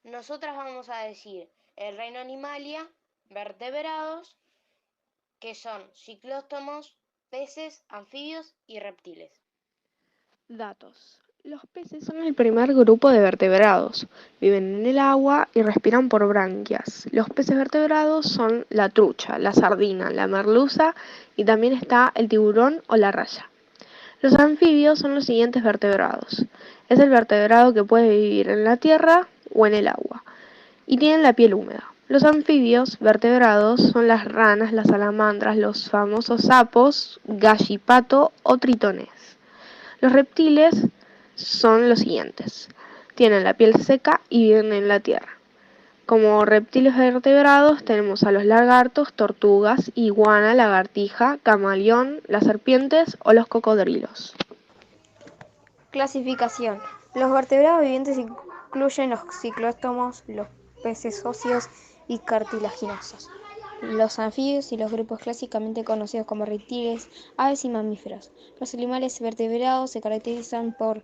Nosotras vamos a decir el reino Animalia, vertebrados, que son ciclóstomos, peces, anfibios y reptiles. Datos. Los peces son el primer grupo de vertebrados. Viven en el agua y respiran por branquias. Los peces vertebrados son la trucha, la sardina, la merluza y también está el tiburón o la raya. Los anfibios son los siguientes vertebrados. Es el vertebrado que puede vivir en la tierra o en el agua y tienen la piel húmeda. Los anfibios vertebrados son las ranas, las salamandras, los famosos sapos, gallipato o tritones. Los reptiles son los siguientes. Tienen la piel seca y viven en la tierra. Como reptiles vertebrados tenemos a los lagartos, tortugas, iguana, lagartija, camaleón, las serpientes o los cocodrilos. Clasificación. Los vertebrados vivientes incluyen los ciclóstomos, los peces óseos y cartilaginosos, los anfibios y los grupos clásicamente conocidos como reptiles, aves y mamíferos. Los animales vertebrados se caracterizan por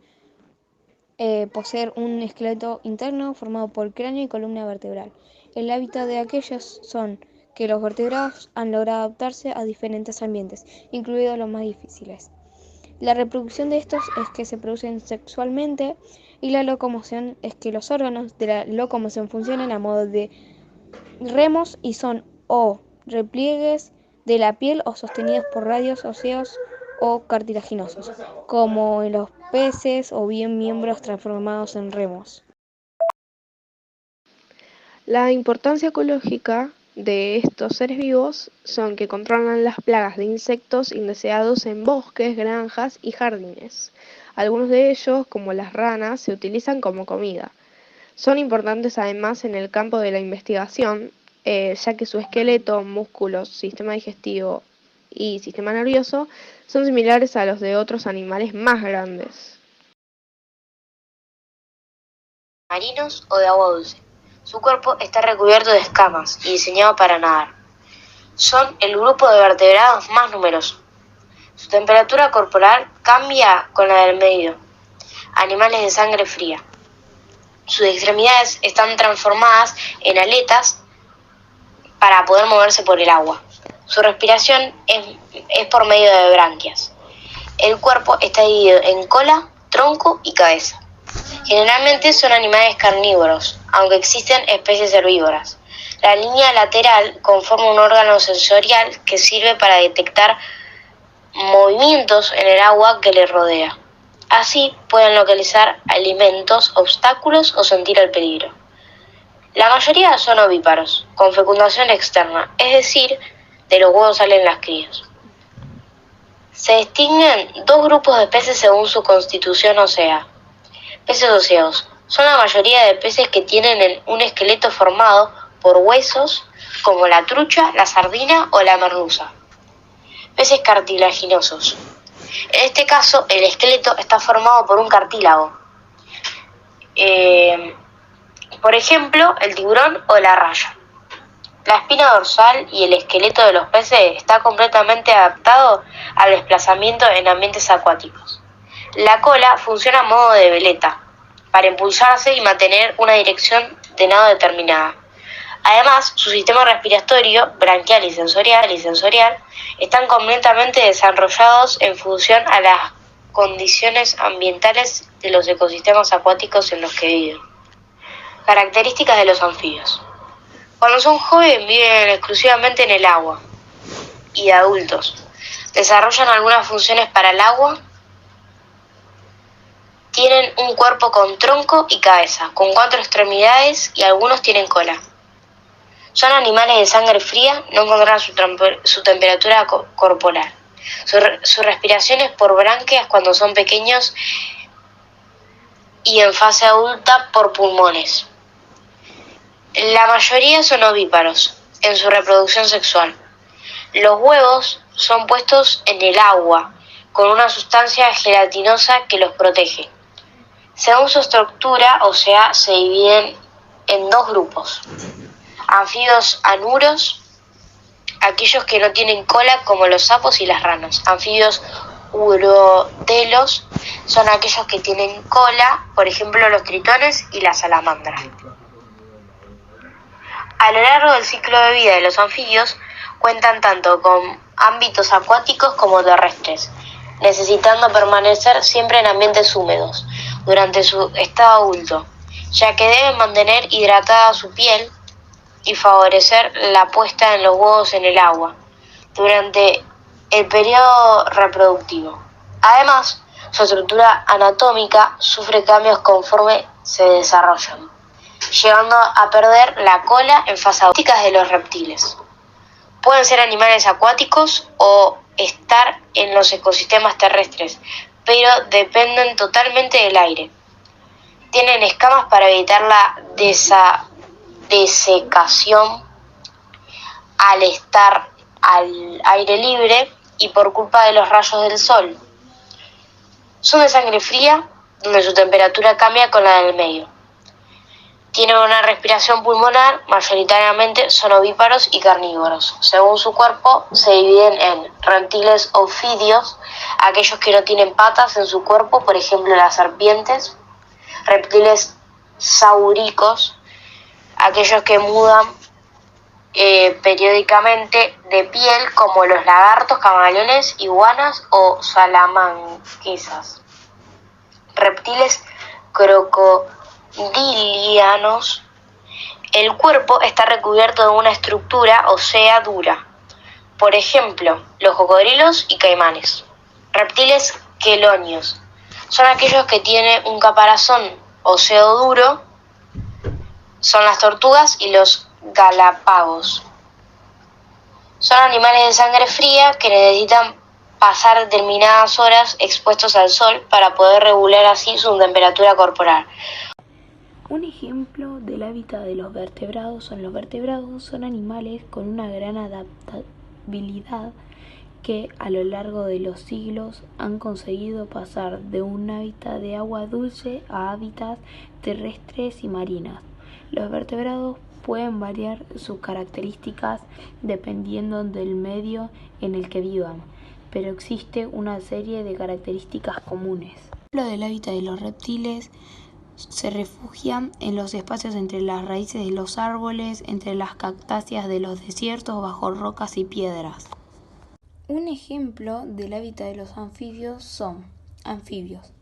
poseer un esqueleto interno formado por cráneo y columna vertebral. El hábitat de aquellos son que los vertebrados han logrado adaptarse a diferentes ambientes, incluidos los más difíciles. La reproducción de estos es que se producen sexualmente y la locomoción es que los órganos de la locomoción funcionan a modo de remos y son o repliegues de la piel o sostenidos por radios óseos o cartilaginosos, como en los peces o bien miembros transformados en remos. La importancia ecológica de estos seres vivos son que controlan las plagas de insectos indeseados en bosques, granjas y jardines. Algunos de ellos, como las ranas, se utilizan como comida. Son importantes además en el campo de la investigación, ya que su esqueleto, músculos, sistema digestivo y sistema nervioso son similares a los de otros animales más grandes. Marinos o de agua dulce. Su cuerpo está recubierto de escamas y diseñado para nadar. Son el grupo de vertebrados más numeroso. Su temperatura corporal cambia con la del medio. Animales de sangre fría. Sus extremidades están transformadas en aletas para poder moverse por el agua. Su respiración es por medio de branquias. El cuerpo está dividido en cola, tronco y cabeza. Generalmente son animales carnívoros, aunque existen especies herbívoras. La línea lateral conforma un órgano sensorial que sirve para detectar movimientos en el agua que les rodea. Así pueden localizar alimentos, obstáculos o sentir el peligro. La mayoría son ovíparos, con fecundación externa, es decir, de los huevos salen las crías. Se distinguen dos grupos de peces según su constitución ósea. Peces óseos son la mayoría de peces que tienen un esqueleto formado por huesos, como la trucha, la sardina o la merluza. Peces cartilaginosos. En este caso, el esqueleto está formado por un cartílago. Por ejemplo, el tiburón o la raya. La espina dorsal y el esqueleto de los peces está completamente adaptado al desplazamiento en ambientes acuáticos. La cola funciona a modo de veleta, para impulsarse y mantener una dirección de nado determinada. Además, su sistema respiratorio, branquial y sensorial están completamente desarrollados en función a las condiciones ambientales de los ecosistemas acuáticos en los que viven. Características de los anfibios. Cuando son jóvenes viven exclusivamente en el agua y de adultos. Desarrollan algunas funciones para el agua. Tienen un cuerpo con tronco y cabeza, con 4 extremidades y algunos tienen cola. Son animales de sangre fría, no controlan su temperatura corporal. Su respiración es por branquias cuando son pequeños y en fase adulta por pulmones. La mayoría son ovíparos en su reproducción sexual. Los huevos son puestos en el agua con una sustancia gelatinosa que los protege. Según su estructura, o sea, se dividen en dos grupos. Anfibios anuros, aquellos que no tienen cola como los sapos y las ranas. Anfibios urotelos son aquellos que tienen cola, por ejemplo los tritones y las salamandras. A lo largo del ciclo de vida de los anfibios, cuentan tanto con ámbitos acuáticos como terrestres, necesitando permanecer siempre en ambientes húmedos durante su estado adulto, ya que deben mantener hidratada su piel y favorecer la puesta en los huevos en el agua durante el periodo reproductivo. Además, su estructura anatómica sufre cambios conforme se desarrollan, llegando a perder la cola en fases adultas de los reptiles. Pueden ser animales acuáticos o estar en los ecosistemas terrestres, pero dependen totalmente del aire. Tienen escamas para evitar la desecación al estar al aire libre y por culpa de los rayos del sol. Son de sangre fría, donde su temperatura cambia con la del medio. Tienen una respiración pulmonar, mayoritariamente son ovíparos y carnívoros. Según su cuerpo, se dividen en reptiles ofidios, aquellos que no tienen patas en su cuerpo, por ejemplo las serpientes; reptiles sauricos, aquellos que mudan periódicamente de piel, como los lagartos, camaleones, iguanas o salamanquesas; reptiles crocodilianos. El cuerpo está recubierto de una estructura ósea dura, por ejemplo, los cocodrilos y caimanes. Reptiles quelonios son aquellos que tienen un caparazón óseo duro, son las tortugas y los galápagos. Son animales de sangre fría que necesitan pasar determinadas horas expuestos al sol para poder regular así su temperatura corporal. Un ejemplo del hábitat de los vertebrados son animales con una gran adaptabilidad que a lo largo de los siglos han conseguido pasar de un hábitat de agua dulce a hábitats terrestres y marinas. Los vertebrados pueden variar sus características dependiendo del medio en el que vivan, pero existe una serie de características comunes. Lo del hábitat de los reptiles se refugian en los espacios entre las raíces de los árboles, entre las cactáceas de los desiertos, bajo rocas y piedras. Un ejemplo del hábitat de los anfibios son anfibios.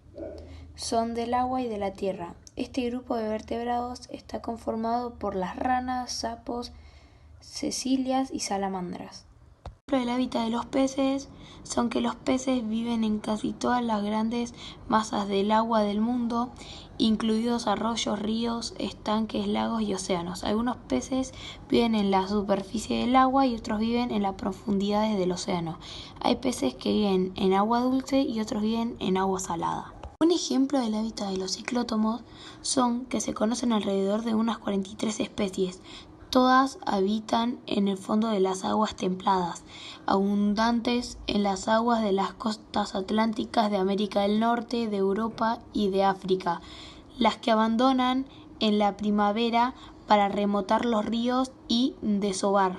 Son del agua y de la tierra. Este grupo de vertebrados está conformado por las ranas, sapos, cecilias y salamandras. El hábitat de los peces son que los peces viven en casi todas las grandes masas del agua del mundo, incluidos arroyos, ríos, estanques, lagos y océanos. Algunos peces viven en la superficie del agua y otros viven en las profundidades del océano. Hay peces que viven en agua dulce y otros viven en agua salada. Un ejemplo del hábitat de los ciclótomos son que se conocen alrededor de unas 43 especies. Todas habitan en el fondo de las aguas templadas, abundantes en las aguas de las costas atlánticas de América del Norte, de Europa y de África, las que abandonan en la primavera para remontar los ríos y desovar.